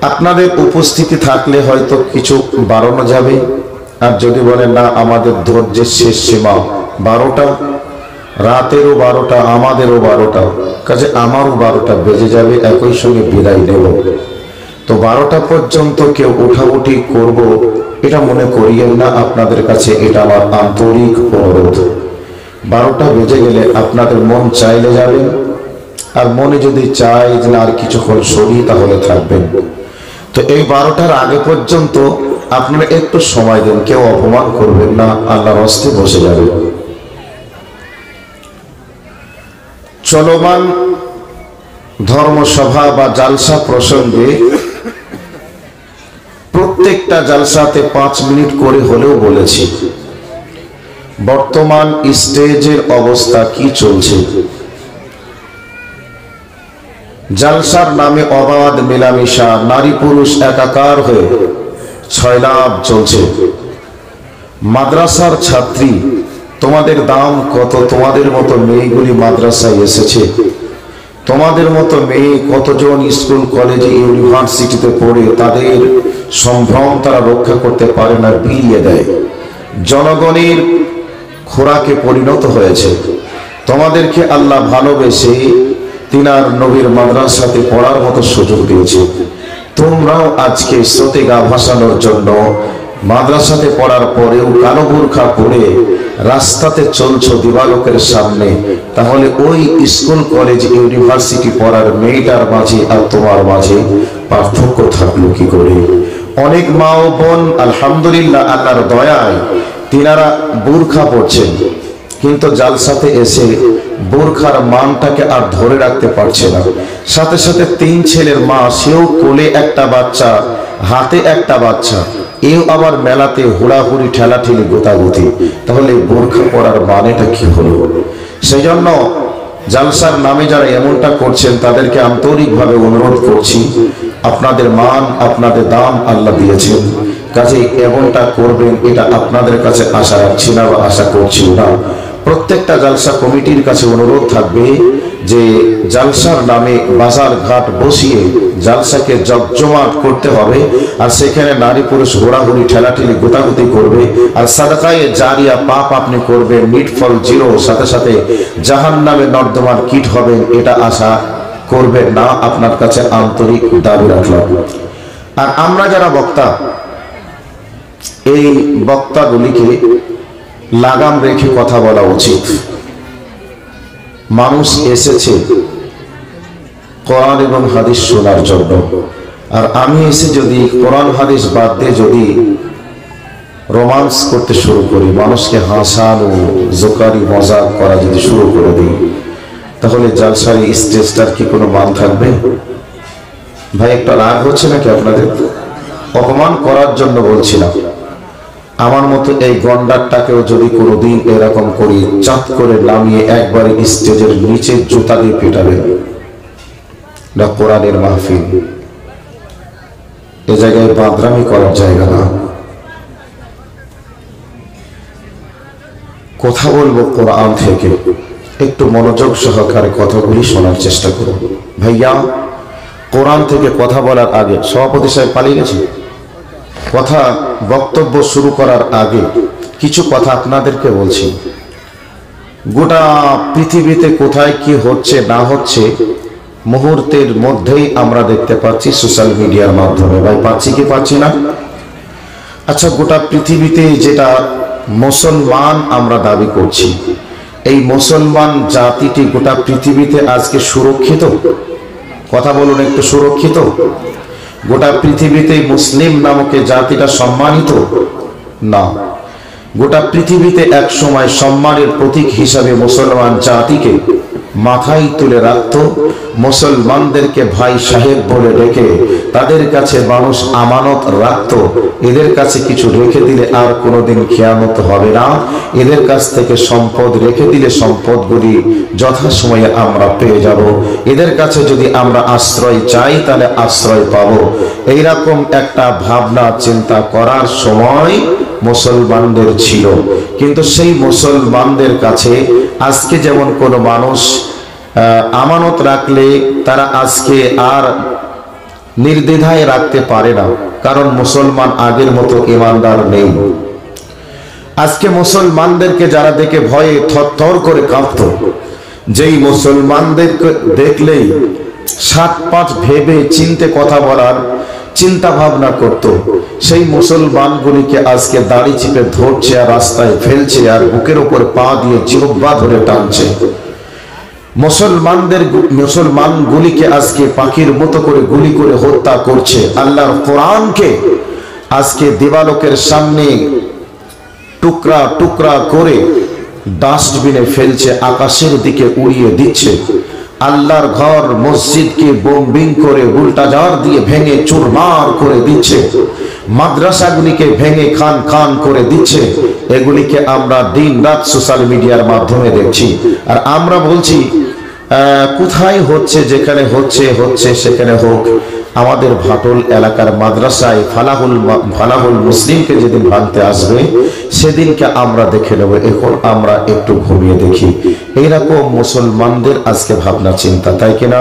আপনাদের উপস্থিতি থাকলে হয়তো কিছু বাড়ানো যাবে, আর যদি বলেন না আমাদের ধৈর্যের শেষ সীমা 12টা, রাতেরও 12টা, আমাদেরও 12টা, কাজে আমারও 12টা বেজে যাবে, একই সঙ্গে বিদায় নেব। তো 12টা পর্যন্ত কেউ উঠাউঠি করব এটা মনে করিয়েন না, আপনাদের কাছে এটা আমার আন্তরিক অনুরোধ। 12টা বেজে গেলে আপনাদের মন চাইলে যাবেন, আর মনে যদি চাই যে আর কিছুক্ষণ সরি তাহলে থাকবেন। তো এই 12টার আগে পর্যন্ত আপনারা একটু সময় দেন, কেউ অপমান করবেন না, আল্লাহর হস্তে বসে যাবে। চলমান ধর্মসভা বা জালসা প্রসঙ্গে প্রত্যেকটা জালসাতে 5 মিনিট করে হলেও বলেছি বর্তমান স্টেজের অবস্থা কি চলছে। জালসার নামে অবাধ মেলামেশা, নারী পুরুষ একাকার হয়ে ছয়লাভ চলছে। মাদ্রাসার ছাত্রী, তোমাদের দাম কত? তোমাদের মতো মেয়েগুলি মাদ্রাসায় এসেছে, তোমাদের মতো মেয়ে কতজন স্কুল কলেজে ইউনিভার্সিটিতে পড়ে তাদের সম্ভ্রম তারা রক্ষা করতে পারে না, বিলিয়ে দেয়, জনগণের খোরাকে পরিণত হয়েছে। তোমাদেরকে আল্লাহ ভালোবেসে তিনার নবীর মাদ্রাসাতে পড়ার মতো সুযোগ দিয়েছে। তোমরাও আজকে স্রোতে গা ভাসানোর জন্য মাদ্রাসাতে পড়ার পরেও কালো বোরখা পরে রাস্তাতে চলছো দিবালোকের সামনে, তাহলে ওই স্কুল কলেজ ইউনিভার্সিটি পড়ার মেয়েটার মাঝে আর তোমার মাঝে পার্থক্য থাকলো কি করে? অনেক মা ও বোন আলহামদুলিল্লাহ আল্লাহর দয়ায় তিনারা বোরখা পড়ছেন, কিন্তু জালসাতে এসে বোরখার মানটাকে আর ধরে রাখতে পারছে না। সাথে সাথে 3 ছেলের মা, সেও কোলে একটা বাচ্চা, হাতে একটা বাচ্চা, এও আবার মেলাতে হুড়াহুড়ি ঠেলাঠেলি গোতাগুতি, তাহলে বোরখা পরার মানেটা কি হলো? সেই জন্য জালসার নামে যারা এমনটা করছেন তাদেরকে আন্তরিকভাবে অনুরোধ করছি, আপনাদের মান আপনাদের দাম আল্লাহ দিয়েছেন, কাজে এমনটা করবেন এটা আপনাদের কাছে আশা রাখছি না বা আশা করছি না। প্রত্যেকটা জালসা কমিটির কাছে অনুরোধ থাকবে যে জালসার নামে বাজার ঘাট বসিয়ে জালসাকে জমজমাট করতে হবে, আর সেখানে নারী পুরুষ হুড়াহুড়ি ঠেলাঠেলি গোতাগুতি করবে, আর সাদকায়ে জারিয়া পাপ আপনি করবেন, নিটফল 0, সাথে সাথে জাহান্নামে নর্দমার কীট হবেন, এটা আশা করবেন না। আপনার কাছে আন্তরিক দাবি রাখলাম। আর আমরা যারা বক্তা, এই বক্তাগুলিকে লাগাম রেখে কথা বলা উচিত। মানুষ এসেছে কোরআন এবং হাদিস শোনার জন্য, আর আমি এসে যদি কোরআন হাদিস বাদ দিয়ে যদি রোমান্স করতে শুরু করি, মানুষকে হাসানো জোকারি মজাক করা যদি শুরু করে দিই, তাহলে জালসার স্টেজটার কি কোনো মান থাকবে? ভাই একটা রাগ হচ্ছে নাকি আপনাদের? অপমান করার জন্য বলছিলাম। আমার মতো এই গন্ডারটাকেও যদি কোনোদিন এরকম করি, চাঁদ করে নামিয়ে একবারে স্টেজের নিচে জুতা দিয়ে পেটাবে না। কোরআনের মাহফিল, এ জায়গায় বাদরামি করার জায়গা না। কথা বলবো কোরআন থেকে, একটু মনোযোগ সহকারে কথাগুলি শোনার চেষ্টা করুন। ভাইয়া, কোরআন থেকে কথা বলার আগে, সভাপতি সাহেব পালিয়ে গেছে, কথা বক্তব্য শুরু করার আগে কিছু কথা আপনাদেরকে বলছি। গোটা পৃথিবীতে কোথায় কি হচ্ছে না হচ্ছে মুহূর্তের মধ্যেই আমরা দেখতে পাচ্ছি সোশ্যাল মিডিয়ার মাধ্যমে। ভাই পাচ্ছি কি পাচ্ছি না? আচ্ছা, গোটা পৃথিবীতে যেটা মুসলমান আমরা দাবি করছি, এই মুসলমান জাতিটি গোটা পৃথিবীতে আজকে সুরক্ষিত? কথা বলুন, একটু সুরক্ষিত? গোটা পৃথিবীতে মুসলিম নামক জাতিটা সম্মানিত? না। গোটা পৃথিবীতে এক সময় সম্মানের প্রতীক হিসাবে মুসলমান জাতিকে মাথায় তুলে রাখত, মুসলমানদেরকে ভাই সাহেব বলে ডেকে তাদের কাছে মানুষ আমানত রাখত। এদের কাছে কিছু রেখে দিলে আর কোনোদিন খেয়ানত হবে না, এদের কাছ থেকে সম্পদ রেখে দিলে সম্পদগুলি যথাসময়ে আমরা পেয়ে যাব, এদের কাছে যদি আমরা আশ্রয় চাই তাহলে আশ্রয় পাবো। এইরকম একটা ভাবনা চিন্তা করার সময় মুসলমানদের ছিল। কিন্তু সেই মুসলমানদের কাছে আজকে যেমন কোনো মানুষ আমানত রাখলে তারা আজকে আর নির্দ্বিধায় রাখতে পারে না, কারণ মুসলমান আগের মতো ইমানদার নেই। আজকে মুসলমানদেরকে যারা দেখে ভয়ে থরথর করে কাঁপতো, যেই মুসলমানদেরকে দেখলেই 7-5 ভেবে চিনতে কথা বলার চিন্তা ভাবনা করত, সেই মুসলমানগুলিকে আজকে দাড়ি চিপে ধরছে আর রাস্তায় ফেলছে আর বুকের উপর পা দিয়ে জিহ্বা ধরে টানছে। মুসলমানগুলিকে আজকে পাখির মতো করে গুলি করে হত্যা করছে। আল্লাহর কোরআনকে আজকে দেবালোকের সামনে টুকরা টুকরা করে ডাস্টবিনে ফেলছে, আকাশের দিকে উড়িয়ে দিচ্ছে। আল্লাহর ঘর মসজিদকে বোম্বিং করে উল্টাজার দিয়ে ভেঙে চুরমার করে দিচ্ছে, মাদ্রাসাগুলিকে ভেঙে খান খান করে দিচ্ছে। এগুলিকে আমরা দিন রাত সোশ্যাল মিডিয়ার মাধ্যমে দেখছি, আর আমরা বলছি কোথায় হচ্ছে, যেখানে হচ্ছে হচ্ছে সেখানে হোক। আমাদের ভাটল এলাকার মাদ্রাসায় ফালাহুল মুসলিমকে যেদিন ভাঙতে আসবে সেদিনকে আমরা দেখে নেব। এখন আমরা একটু ঘুমিয়ে দেখি। এইরকম মুসলমানদের আজকে ভাবনা চিন্তা, তাই কিনা?